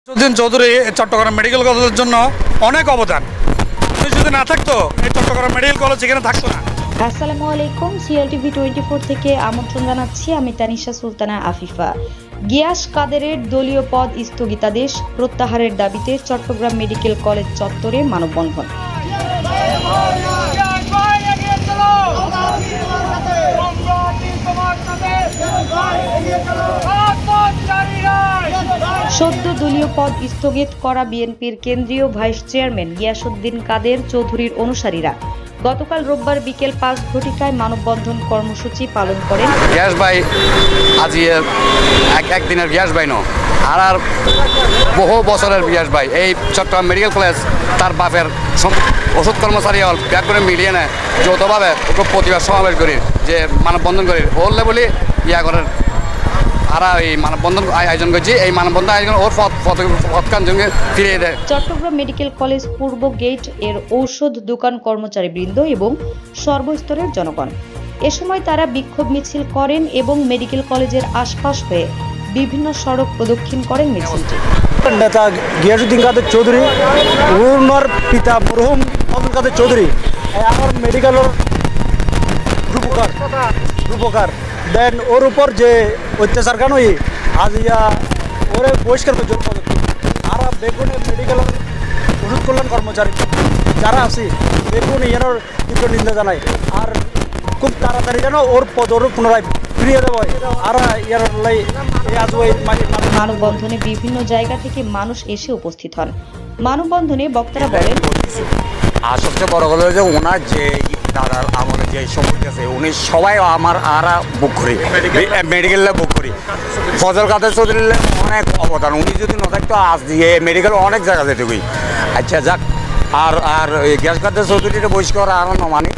সুদিন Chowdhury Chittagong medical কলেজের জন্য অনেক অবদান। যদি না থাকতো এই চট্টগ্রাম মেডিকেল কলেজ এখানে থাকতো না। আসসালামু আলাইকুম, সিএলটিভি 24 থেকে আমন্ত্রণ জানাচ্ছি আমি তানিশা সুলতানা আফিফা। গিয়াস কাদেরের দলীয় পদ স্থগিতাদেশ প্রত্যাহারের দাবিতে চট্টগ্রাম মেডিকেল কলেজ চত্বরে মানববন্ধন। সদ্য দলীয় পদ স্থগিত করা বিএনপির কেন্দ্রীয় ভাইস চেয়ারম্যান গিয়াসউদ্দিন কাদের চৌধুরীর অনুসারীরা গতকাল রোববার বিকেল ৫ ঘটিকায় মানববন্ধন কর্মসূচি পালন করেন। গ্যাস ভাই আজি একদিনের গ্যাস ভাই ন আর বহু বছরের গ্যাস ভাই এই চট্টগ্রাম মেডিকেল কলেজ তার বাপের ওষুধ কর্মচারী হল ব্যাগ করে মিলিয়ে নেয় যৌথভাবে ওকে প্রতিবাদ সমাবেশ করি যে মানববন্ধন করি ওরলে বলি ইয়া করেন আর এই মানববন্ধন আয়োজন করছি। এই মানববন্ধন আয়োজন ওর পথকান জন্য ফিরিয়ে দেয়। চট্টগ্রাম মেডিকেল কলেজ পূর্ব গেট এর ঔষধ দোকান কর্মচারীবৃন্দ এবং সর্বস্তরের জনগণ এ সময় তারা বিক্ষোভ মিছিল করেন এবং মেডিকেল কলেজের আশপাশ হয়ে বিভিন্ন সড়ক প্রদক্ষিণ করেন মিছিলটি। নেতা গিয়াসউদ্দিন কাদের চৌধুরী ওনার পিতা মরহুম আব্দুল কাদের চৌধুরী আমার মেডিকেলের রূপকার দেন ওর উপর যে অত্যাচার কেন আজ ইয়া ওরে বহিষ্কার পর্যন্ত আর বেগুনে মেডিকেলের ওষুধ কল্যাণ কর্মচারী যারা আছে বেগুন ইয়ানোর তীব্র নিন্দা জানায় আর খুব তাড়াতাড়ি যেন ওর পদ ওর পুনরায় ফিরিয়ে দেওয়া হয় আর ইয়ার আজ ওই মানববন্ধনে বিভিন্ন জায়গা থেকে মানুষ এসে উপস্থিত হন। মানববন্ধনে বক্তারা বলেন, আর সবচেয়ে বড় হলো যে ওনার যে দাদার আমলে যে সম্পত্তি আছে উনি সবাই আমার আরা বুক করি মেডিকেলে বুক করি। ফজল কাদের চৌধুরীর অনেক অবদান উনি যদি না থাকতো আজ দিয়ে মেডিকেল অনেক জায়গা যেতে কই। আচ্ছা যাক আর গ্যাস কাদের চৌধুরীর বহিষ্কার আর মানে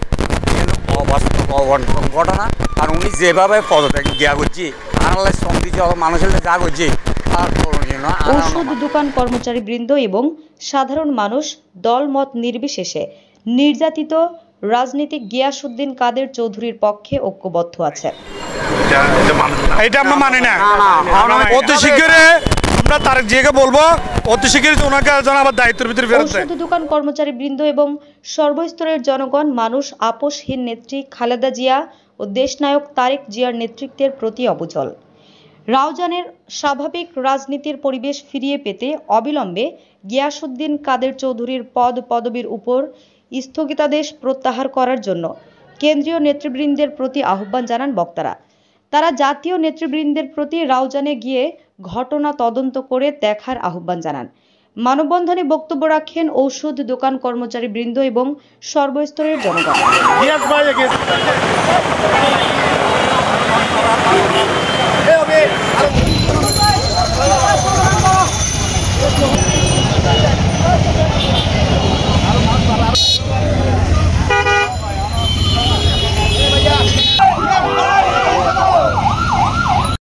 ঘটনা আর উনি যেভাবে পদত্যাগ গিয়া করছি আর শ্রম দিচ্ছে মানুষের যা করছি আর ঔষধ দোকান কর্মচারীবৃন্দ এবং সাধারণ মানুষ দলমত নির্বিশেষে নির্যাতিত রাজনীতিক গিয়াসউদ্দিন কাদের চৌধুরীর পক্ষে ঐক্যবদ্ধ আছে। এটা আমরা মানি না। অতি শীঘ্রই আমরা তারেক জিয়াকে বলবো অতি শীঘ্রই ওনাকে যেন আবার দায়িত্বের ভিতরে ফেরত দেয়। ঔষধ দোকান কর্মচারীবৃন্দ এবং সর্বস্তরের জনগণ মানুষ আপোষহীন নেত্রী খালেদা জিয়া ও দেশনায়ক তারেক জিয়ার নেতৃত্বের প্রতি অবিচল। রাউজানের স্বাভাবিক রাজনীতির পরিবেশ ফিরিয়ে পেতে অবিলম্বে গিয়াসউদ্দিন কাদের চৌধুরীর পদবীর উপর স্থগিতাদেশ প্রত্যাহার করার জন্য কেন্দ্রীয় নেতৃবৃন্দের প্রতি আহ্বান জানান বক্তারা। তারা জাতীয় নেতৃবৃন্দের প্রতি রাউজানে গিয়ে ঘটনা তদন্ত করে দেখার আহ্বান জানান। মানববন্ধনে বক্তব্য রাখেন ঔষধ দোকান কর্মচারীবৃন্দ এবং সর্বস্তরের জনগণ।